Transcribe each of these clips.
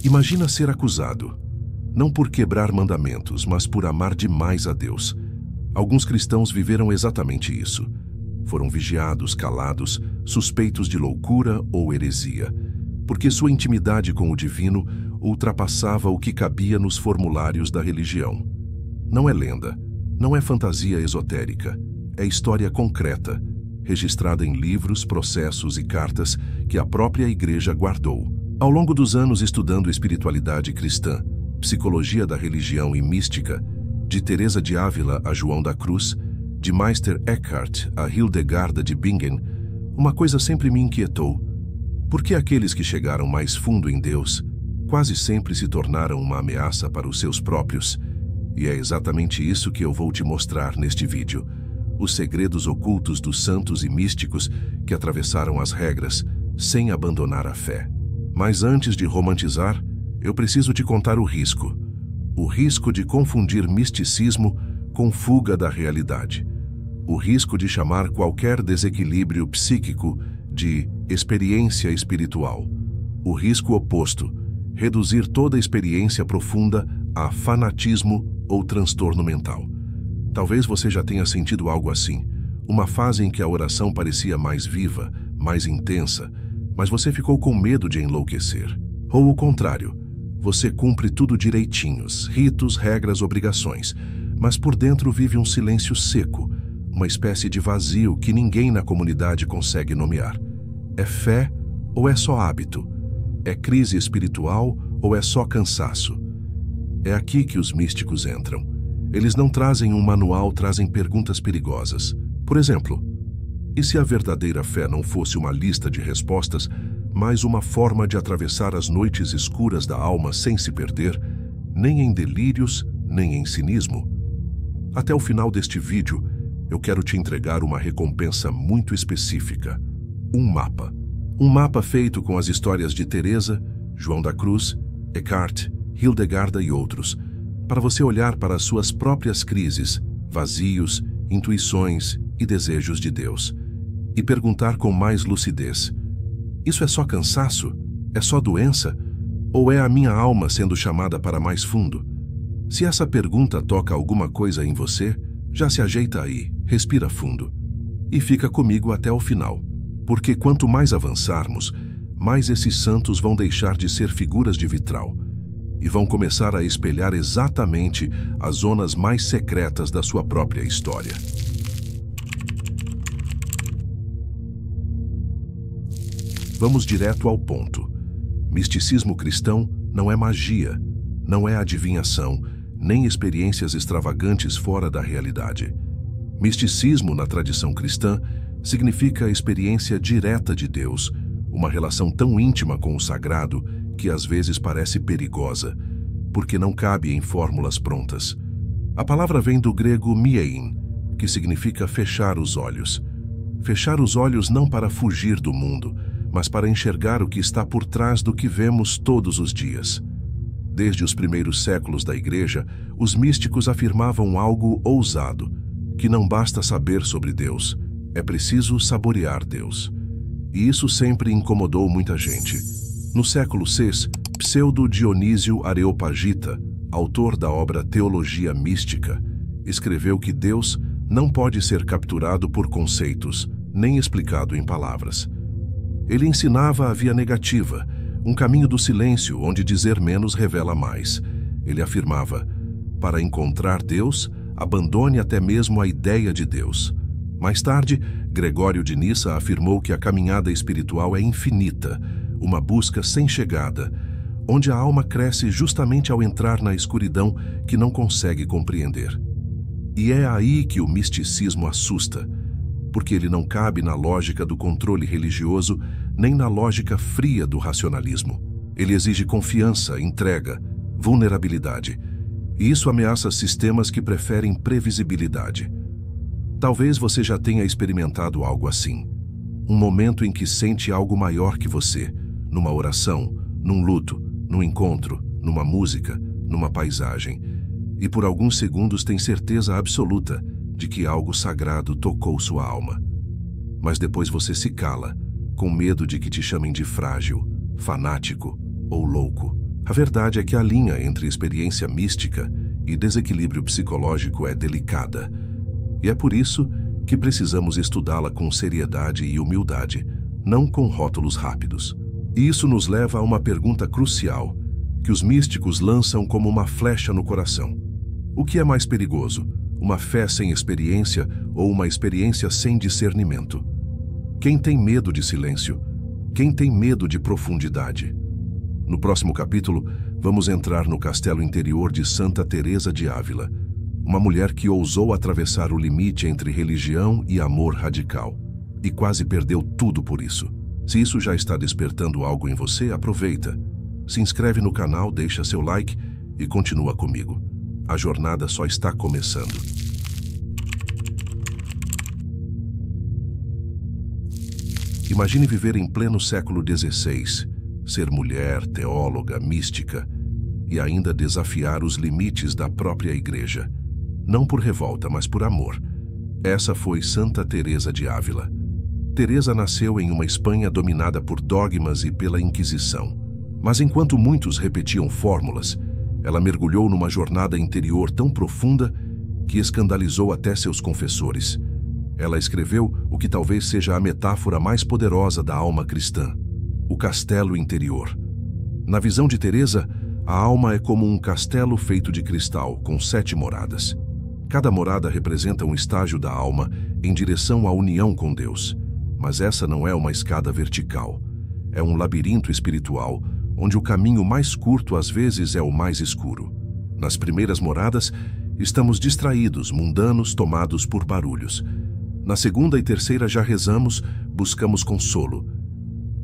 Imagina ser acusado, não por quebrar mandamentos, mas por amar demais a Deus. Alguns cristãos viveram exatamente isso. Foram vigiados, calados, suspeitos de loucura ou heresia, porque sua intimidade com o divino ultrapassava o que cabia nos formulários da religião. Não é lenda, não é fantasia esotérica, é história concreta, registrada em livros, processos e cartas que a própria Igreja guardou. Ao longo dos anos estudando espiritualidade cristã, psicologia da religião e mística, de Teresa de Ávila a João da Cruz, de Meister Eckhart a Hildegarda de Bingen, uma coisa sempre me inquietou. Por que aqueles que chegaram mais fundo em Deus quase sempre se tornaram uma ameaça para os seus próprios? E é exatamente isso que eu vou te mostrar neste vídeo. Os segredos ocultos dos santos e místicos que atravessaram as regras sem abandonar a fé. Mas antes de romantizar, eu preciso te contar o risco. O risco de confundir misticismo com fuga da realidade. O risco de chamar qualquer desequilíbrio psíquico de experiência espiritual. O risco oposto, reduzir toda experiência profunda a fanatismo ou transtorno mental. Talvez você já tenha sentido algo assim, uma fase em que a oração parecia mais viva, mais intensa, mas você ficou com medo de enlouquecer. Ou o contrário, você cumpre tudo direitinhos, ritos, regras, obrigações, mas por dentro vive um silêncio seco, uma espécie de vazio que ninguém na comunidade consegue nomear. É fé ou é só hábito? É crise espiritual ou é só cansaço? É aqui que os místicos entram. Eles não trazem um manual, trazem perguntas perigosas. Por exemplo, e se a verdadeira fé não fosse uma lista de respostas, mas uma forma de atravessar as noites escuras da alma sem se perder, nem em delírios, nem em cinismo? Até o final deste vídeo, eu quero te entregar uma recompensa muito específica. Um mapa. Um mapa feito com as histórias de Teresa, João da Cruz, Eckhart, Hildegarda e outros, para você olhar para as suas próprias crises, vazios, intuições e desejos de Deus, e perguntar com mais lucidez: isso é só cansaço? É só doença? Ou é a minha alma sendo chamada para mais fundo? Se essa pergunta toca alguma coisa em você, já se ajeita aí, respira fundo e fica comigo até o final, porque quanto mais avançarmos, mais esses santos vão deixar de ser figuras de vitral e vão começar a espelhar exatamente as zonas mais secretas da sua própria história. Vamos direto ao ponto. Misticismo cristão não é magia, não é adivinhação, nem experiências extravagantes fora da realidade. Misticismo, na tradição cristã, significa a experiência direta de Deus, uma relação tão íntima com o sagrado que às vezes parece perigosa, porque não cabe em fórmulas prontas. A palavra vem do grego miein, que significa fechar os olhos. Fechar os olhos não para fugir do mundo, mas para enxergar o que está por trás do que vemos todos os dias. Desde os primeiros séculos da Igreja, os místicos afirmavam algo ousado, que não basta saber sobre Deus, é preciso saborear Deus. E isso sempre incomodou muita gente. No século VI, Pseudo-Dionísio Areopagita, autor da obra Teologia Mística, escreveu que Deus não pode ser capturado por conceitos, nem explicado em palavras. Ele ensinava a via negativa, um caminho do silêncio onde dizer menos revela mais. Ele afirmava: para encontrar Deus, abandone até mesmo a ideia de Deus. Mais tarde, Gregório de Nissa afirmou que a caminhada espiritual é infinita, uma busca sem chegada, onde a alma cresce justamente ao entrar na escuridão que não consegue compreender. E é aí que o misticismo assusta, porque ele não cabe na lógica do controle religioso, nem na lógica fria do racionalismo. Ele exige confiança, entrega, vulnerabilidade, e isso ameaça sistemas que preferem previsibilidade. Talvez você já tenha experimentado algo assim. Um momento em que sente algo maior que você, numa oração, num luto, num encontro, numa música, numa paisagem, e por alguns segundos tem certeza absoluta de que algo sagrado tocou sua alma. Mas depois você se cala, com medo de que te chamem de frágil, fanático ou louco. A verdade é que a linha entre experiência mística e desequilíbrio psicológico é delicada. E é por isso que precisamos estudá-la com seriedade e humildade, não com rótulos rápidos. E isso nos leva a uma pergunta crucial, que os místicos lançam como uma flecha no coração. O que é mais perigoso? Uma fé sem experiência ou uma experiência sem discernimento? Quem tem medo de silêncio? Quem tem medo de profundidade? No próximo capítulo, vamos entrar no castelo interior de Santa Teresa de Ávila, uma mulher que ousou atravessar o limite entre religião e amor radical, e quase perdeu tudo por isso. Se isso já está despertando algo em você, aproveita. Se inscreve no canal, deixa seu like e continua comigo. A jornada só está começando. Imagine viver em pleno século XVI, ser mulher, teóloga, mística e ainda desafiar os limites da própria igreja. Não por revolta, mas por amor. Essa foi Santa Teresa de Ávila. Teresa nasceu em uma Espanha dominada por dogmas e pela Inquisição. Mas enquanto muitos repetiam fórmulas, ela mergulhou numa jornada interior tão profunda que escandalizou até seus confessores. Ela escreveu o que talvez seja a metáfora mais poderosa da alma cristã: o castelo interior. Na visão de Teresa, a alma é como um castelo feito de cristal, com 7 moradas. Cada morada representa um estágio da alma em direção à união com Deus. Mas essa não é uma escada vertical. É um labirinto espiritual, onde o caminho mais curto às vezes é o mais escuro. Nas primeiras moradas, estamos distraídos, mundanos, tomados por barulhos. Na segunda e terceira já rezamos, buscamos consolo.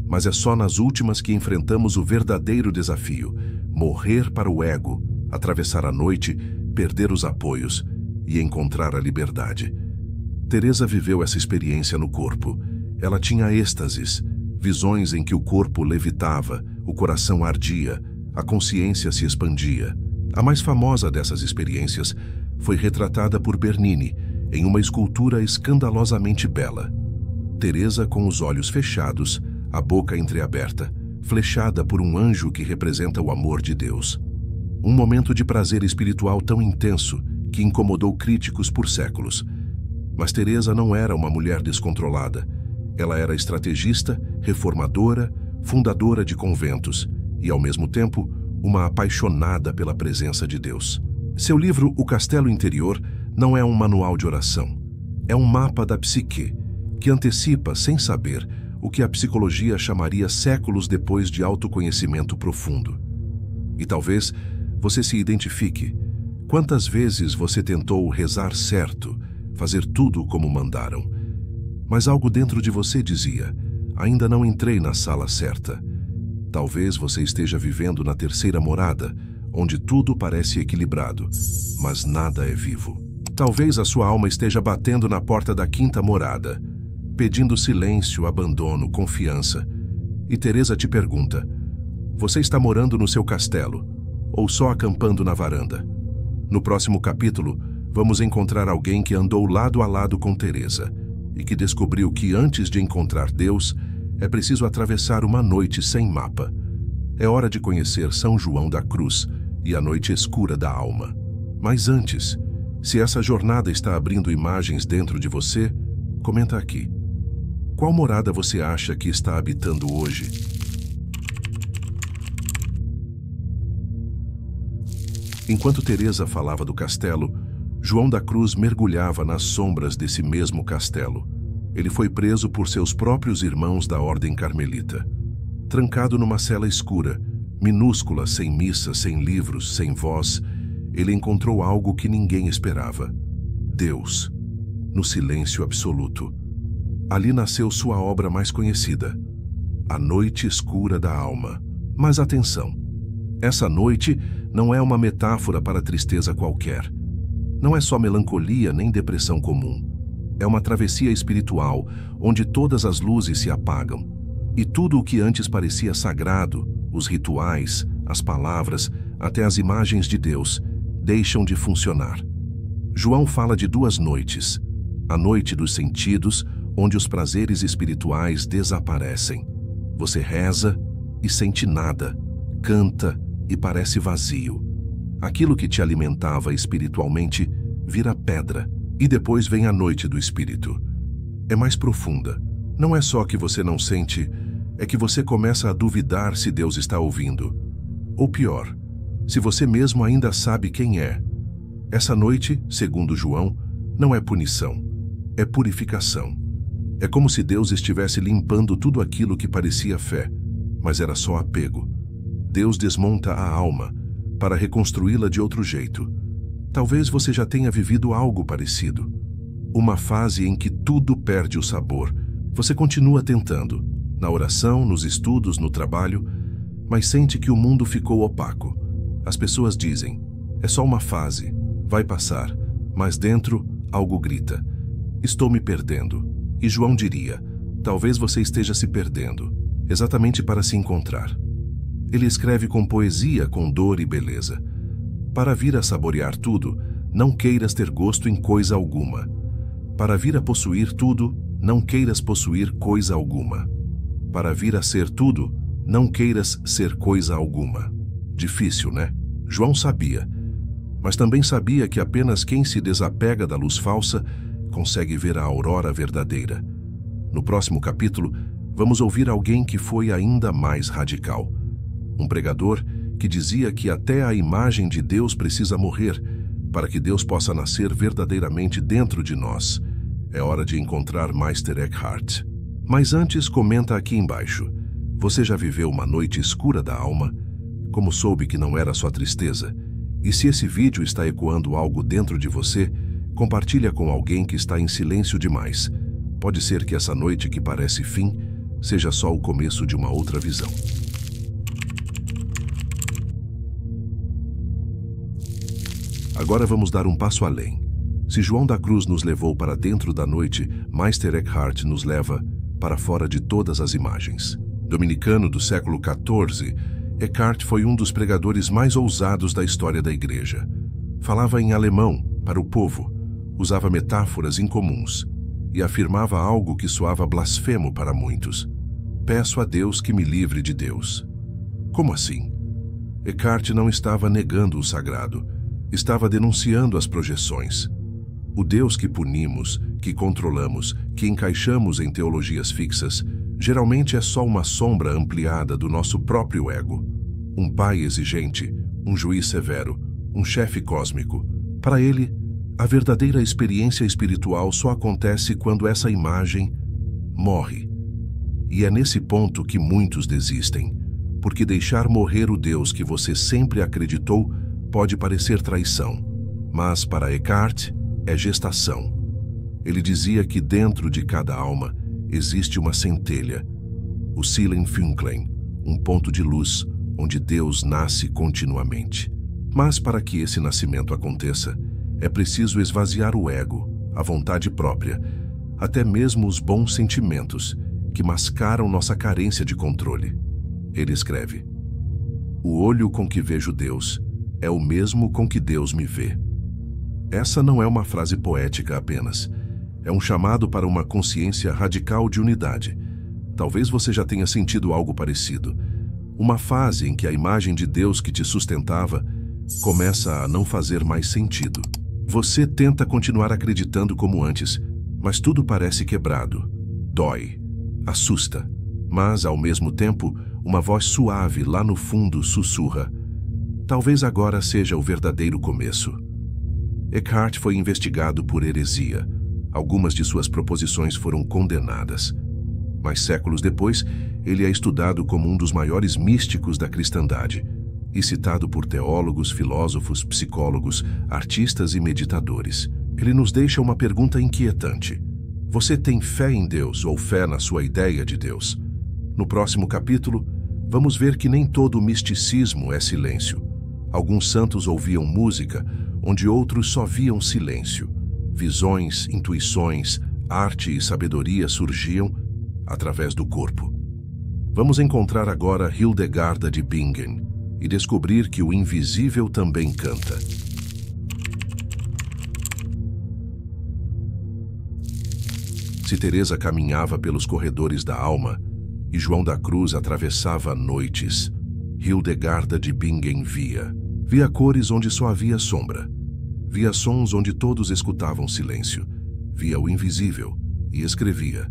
Mas é só nas últimas que enfrentamos o verdadeiro desafio: morrer para o ego, atravessar a noite, perder os apoios e encontrar a liberdade. Teresa viveu essa experiência no corpo. Ela tinha êxtases, visões em que o corpo levitava, o coração ardia, a consciência se expandia. A mais famosa dessas experiências foi retratada por Bernini em uma escultura escandalosamente bela. Teresa com os olhos fechados, a boca entreaberta, flechada por um anjo que representa o amor de Deus. Um momento de prazer espiritual tão intenso que incomodou críticos por séculos. Mas Teresa não era uma mulher descontrolada. Ela era estrategista, reformadora, fundadora de conventos e, ao mesmo tempo, uma apaixonada pela presença de Deus. Seu livro, O Castelo Interior, não é um manual de oração. É um mapa da psique, que antecipa, sem saber, o que a psicologia chamaria séculos depois de autoconhecimento profundo. E talvez você se identifique. Quantas vezes você tentou rezar certo, fazer tudo como mandaram? Mas algo dentro de você dizia: ainda não entrei na sala certa. Talvez você esteja vivendo na terceira morada, onde tudo parece equilibrado, mas nada é vivo. Talvez a sua alma esteja batendo na porta da quinta morada, pedindo silêncio, abandono, confiança. E Teresa te pergunta: você está morando no seu castelo ou só acampando na varanda? No próximo capítulo, vamos encontrar alguém que andou lado a lado com Teresa e que descobriu que antes de encontrar Deus, é preciso atravessar uma noite sem mapa. É hora de conhecer São João da Cruz e a noite escura da alma. Mas antes, se essa jornada está abrindo imagens dentro de você, comenta aqui. Qual morada você acha que está habitando hoje? Enquanto Teresa falava do castelo, João da Cruz mergulhava nas sombras desse mesmo castelo. Ele foi preso por seus próprios irmãos da Ordem Carmelita. Trancado numa cela escura, minúscula, sem missa, sem livros, sem voz, ele encontrou algo que ninguém esperava: Deus, no silêncio absoluto. Ali nasceu sua obra mais conhecida, A Noite Escura da Alma. Mas atenção, essa noite não é uma metáfora para tristeza qualquer. Não é só melancolia nem depressão comum. É uma travessia espiritual, onde todas as luzes se apagam. E tudo o que antes parecia sagrado, os rituais, as palavras, até as imagens de Deus, deixam de funcionar. João fala de 2 noites. A noite dos sentidos, onde os prazeres espirituais desaparecem. Você reza e sente nada, canta e parece vazio. Aquilo que te alimentava espiritualmente vira pedra. E depois vem a noite do espírito. É mais profunda. Não é só que você não sente, é que você começa a duvidar se Deus está ouvindo. Ou pior, se você mesmo ainda sabe quem é. Essa noite, segundo João, não é punição, é purificação. É como se Deus estivesse limpando tudo aquilo que parecia fé, mas era só apego. Deus desmonta a alma para reconstruí-la de outro jeito. Talvez você já tenha vivido algo parecido. Uma fase em que tudo perde o sabor. Você continua tentando, na oração, nos estudos, no trabalho, mas sente que o mundo ficou opaco. As pessoas dizem, é só uma fase, vai passar, mas dentro algo grita, estou me perdendo. E João diria, talvez você esteja se perdendo, exatamente para se encontrar. Ele escreve com poesia, com dor e beleza. Para vir a saborear tudo, não queiras ter gosto em coisa alguma. Para vir a possuir tudo, não queiras possuir coisa alguma. Para vir a ser tudo, não queiras ser coisa alguma. Difícil, né? João sabia, mas também sabia que apenas quem se desapega da luz falsa consegue ver a aurora verdadeira. No próximo capítulo, vamos ouvir alguém que foi ainda mais radical. Um pregador que dizia que até a imagem de Deus precisa morrer para que Deus possa nascer verdadeiramente dentro de nós. É hora de encontrar Meister Eckhart. Mas antes, comenta aqui embaixo. Você já viveu uma noite escura da alma? Como soube que não era só tristeza? E se esse vídeo está ecoando algo dentro de você, compartilha com alguém que está em silêncio demais. Pode ser que essa noite que parece fim seja só o começo de uma outra visão. Agora vamos dar um passo além. Se João da Cruz nos levou para dentro da noite, Meister Eckhart nos leva para fora de todas as imagens. Dominicano do século XIV, Eckhart foi um dos pregadores mais ousados da história da igreja. Falava em alemão para o povo, usava metáforas incomuns e afirmava algo que soava blasfemo para muitos. Peço a Deus que me livre de Deus. Como assim? Eckhart não estava negando o sagrado, estava denunciando as projeções. O Deus que punimos, que controlamos, que encaixamos em teologias fixas, geralmente é só uma sombra ampliada do nosso próprio ego. Um pai exigente, um juiz severo, um chefe cósmico. Para ele, a verdadeira experiência espiritual só acontece quando essa imagem morre. E é nesse ponto que muitos desistem, porque deixar morrer o Deus que você sempre acreditou pode parecer traição, mas para Eckhart é gestação. Ele dizia que dentro de cada alma existe uma centelha, o Seelenfunkeln, um ponto de luz onde Deus nasce continuamente. Mas para que esse nascimento aconteça, é preciso esvaziar o ego, a vontade própria, até mesmo os bons sentimentos que mascaram nossa carência de controle. Ele escreve: o olho com que vejo Deus é o mesmo com que Deus me vê. Essa não é uma frase poética apenas. É um chamado para uma consciência radical de unidade. Talvez você já tenha sentido algo parecido. Uma fase em que a imagem de Deus que te sustentava começa a não fazer mais sentido. Você tenta continuar acreditando como antes, mas tudo parece quebrado. Dói, assusta, mas, ao mesmo tempo, uma voz suave lá no fundo sussurra: talvez agora seja o verdadeiro começo. Eckhart foi investigado por heresia. Algumas de suas proposições foram condenadas. Mas séculos depois, ele é estudado como um dos maiores místicos da cristandade e citado por teólogos, filósofos, psicólogos, artistas e meditadores. Ele nos deixa uma pergunta inquietante. Você tem fé em Deus ou fé na sua ideia de Deus? No próximo capítulo, vamos ver que nem todo o misticismo é silêncio. Alguns santos ouviam música, onde outros só viam silêncio. Visões, intuições, arte e sabedoria surgiam através do corpo. Vamos encontrar agora Hildegarda de Bingen e descobrir que o invisível também canta. Se Teresa caminhava pelos corredores da alma e João da Cruz atravessava noites, Hildegarda de Bingen via. Via cores onde só havia sombra. Via sons onde todos escutavam silêncio. Via o invisível e escrevia.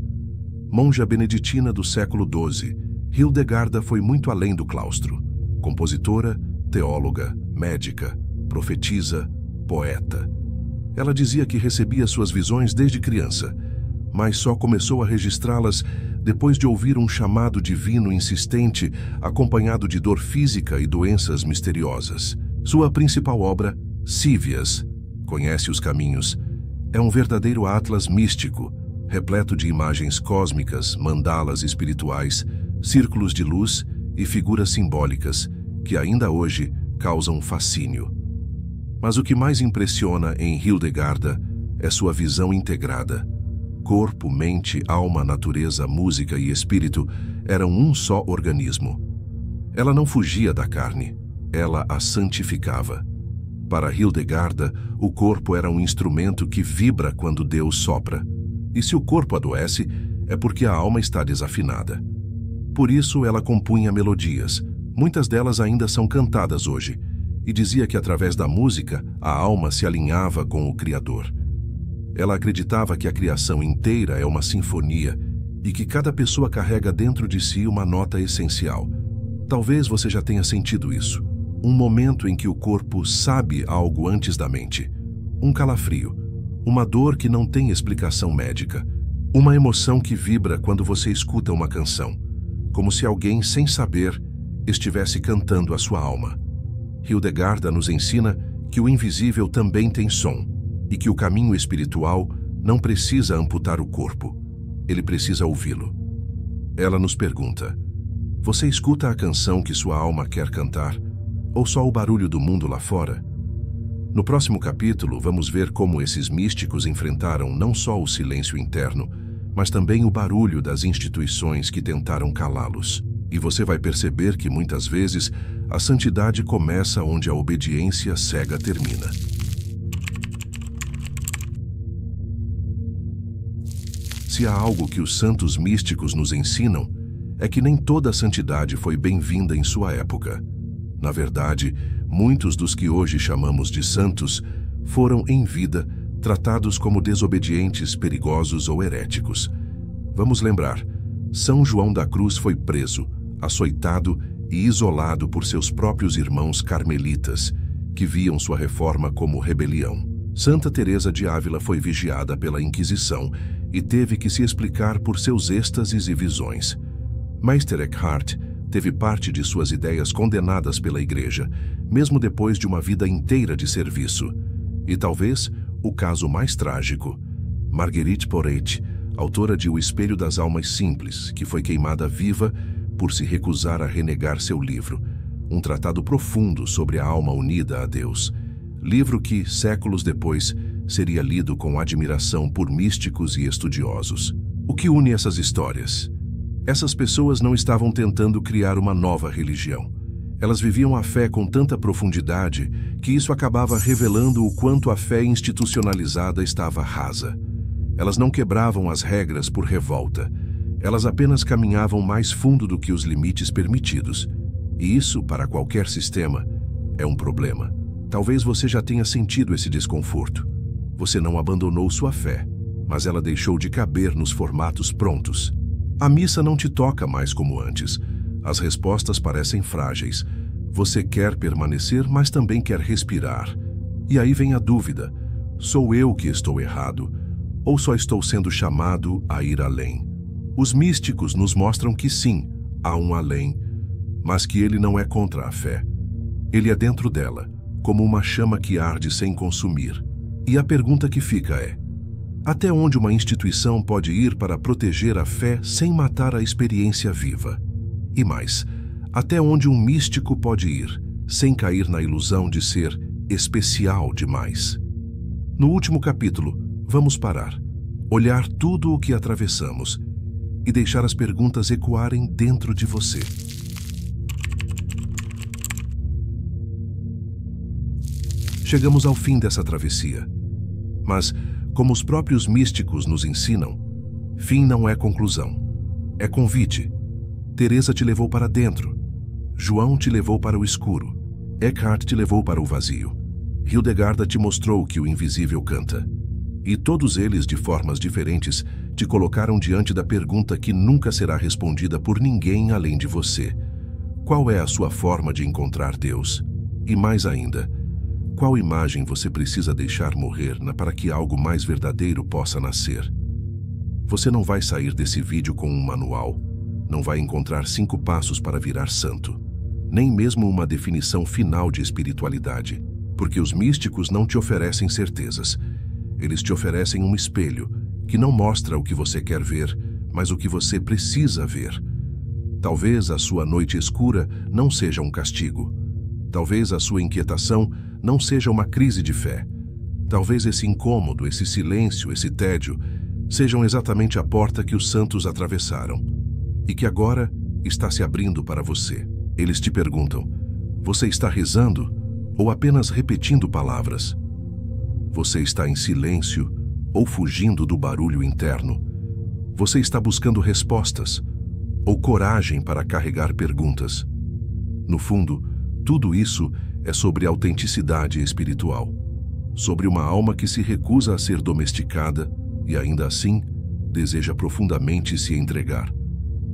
Monja beneditina do século XII, Hildegarda foi muito além do claustro. Compositora, teóloga, médica, profetisa, poeta. Ela dizia que recebia suas visões desde criança, mas só começou a registrá-las depois de ouvir um chamado divino insistente, acompanhado de dor física e doenças misteriosas. Sua principal obra, Cívias, Conhece os Caminhos, é um verdadeiro atlas místico, repleto de imagens cósmicas, mandalas espirituais, círculos de luz e figuras simbólicas que ainda hoje causam fascínio. Mas o que mais impressiona em Hildegarda é sua visão integrada. Corpo, mente, alma, natureza, música e espírito eram um só organismo. Ela não fugia da carne, ela a santificava. Para Hildegarda, o corpo era um instrumento que vibra quando Deus sopra. E se o corpo adoece, é porque a alma está desafinada. Por isso ela compunha melodias, muitas delas ainda são cantadas hoje, e dizia que através da música a alma se alinhava com o Criador. Ela acreditava que a criação inteira é uma sinfonia e que cada pessoa carrega dentro de si uma nota essencial. Talvez você já tenha sentido isso. Um momento em que o corpo sabe algo antes da mente. Um calafrio. Uma dor que não tem explicação médica. Uma emoção que vibra quando você escuta uma canção. Como se alguém, sem saber, estivesse cantando a sua alma. Hildegarda nos ensina que o invisível também tem som. E que o caminho espiritual não precisa amputar o corpo, ele precisa ouvi-lo. Ela nos pergunta, você escuta a canção que sua alma quer cantar, ou só o barulho do mundo lá fora? No próximo capítulo, vamos ver como esses místicos enfrentaram não só o silêncio interno, mas também o barulho das instituições que tentaram calá-los. E você vai perceber que, muitas vezes, a santidade começa onde a obediência cega termina. Se há algo que os santos místicos nos ensinam, é que nem toda a santidade foi bem-vinda em sua época. Na verdade, muitos dos que hoje chamamos de santos foram, em vida, tratados como desobedientes, perigosos ou heréticos. Vamos lembrar, São João da Cruz foi preso, açoitado e isolado por seus próprios irmãos carmelitas, que viam sua reforma como rebelião. Santa Teresa de Ávila foi vigiada pela Inquisição e teve que se explicar por seus êxtases e visões. Meister Eckhart teve parte de suas ideias condenadas pela Igreja, mesmo depois de uma vida inteira de serviço. E talvez o caso mais trágico, Marguerite Porete, autora de O Espelho das Almas Simples, que foi queimada viva por se recusar a renegar seu livro, um tratado profundo sobre a alma unida a Deus. Livro que, séculos depois, seria lido com admiração por místicos e estudiosos. O que une essas histórias? Essas pessoas não estavam tentando criar uma nova religião. Elas viviam a fé com tanta profundidade que isso acabava revelando o quanto a fé institucionalizada estava rasa. Elas não quebravam as regras por revolta. Elas apenas caminhavam mais fundo do que os limites permitidos. E isso, para qualquer sistema, é um problema. Talvez você já tenha sentido esse desconforto. Você não abandonou sua fé, mas ela deixou de caber nos formatos prontos. A missa não te toca mais como antes. As respostas parecem frágeis. Você quer permanecer, mas também quer respirar. E aí vem a dúvida. Sou eu que estou errado? Ou só estou sendo chamado a ir além? Os místicos nos mostram que sim, há um além, mas que ele não é contra a fé. Ele é dentro dela, como uma chama que arde sem consumir. E a pergunta que fica é: até onde uma instituição pode ir para proteger a fé sem matar a experiência viva? E mais, até onde um místico pode ir, sem cair na ilusão de ser especial demais? No último capítulo, vamos parar, olhar tudo o que atravessamos e deixar as perguntas ecoarem dentro de você. Chegamos ao fim dessa travessia. Mas, como os próprios místicos nos ensinam, fim não é conclusão, é convite. Teresa te levou para dentro. João te levou para o escuro. Eckhart te levou para o vazio. Hildegarda te mostrou que o invisível canta. E todos eles, de formas diferentes, te colocaram diante da pergunta que nunca será respondida por ninguém além de você. Qual é a sua forma de encontrar Deus? E mais ainda, qual imagem você precisa deixar morrer para que algo mais verdadeiro possa nascer? Você não vai sair desse vídeo com um manual. Não vai encontrar 5 passos para virar santo. Nem mesmo uma definição final de espiritualidade. Porque os místicos não te oferecem certezas. Eles te oferecem um espelho, que não mostra o que você quer ver, mas o que você precisa ver. Talvez a sua noite escura não seja um castigo. Talvez a sua inquietação não seja uma crise de fé. Talvez esse incômodo, esse silêncio, esse tédio, sejam exatamente a porta que os santos atravessaram e que agora está se abrindo para você. Eles te perguntam: você está rezando ou apenas repetindo palavras? Você está em silêncio ou fugindo do barulho interno? Você está buscando respostas ou coragem para carregar perguntas? No fundo, tudo isso é sobre autenticidade espiritual, sobre uma alma que se recusa a ser domesticada e ainda assim deseja profundamente se entregar.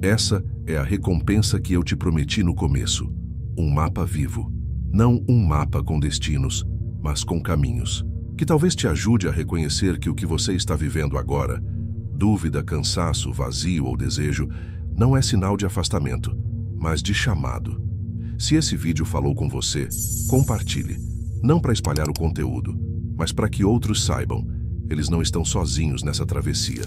Essa é a recompensa que eu te prometi no começo, um mapa vivo, não um mapa com destinos, mas com caminhos, que talvez te ajude a reconhecer que o que você está vivendo agora, dúvida, cansaço, vazio ou desejo, não é sinal de afastamento, mas de chamado. Se esse vídeo falou com você, compartilhe, não para espalhar o conteúdo, mas para que outros saibam, eles não estão sozinhos nessa travessia.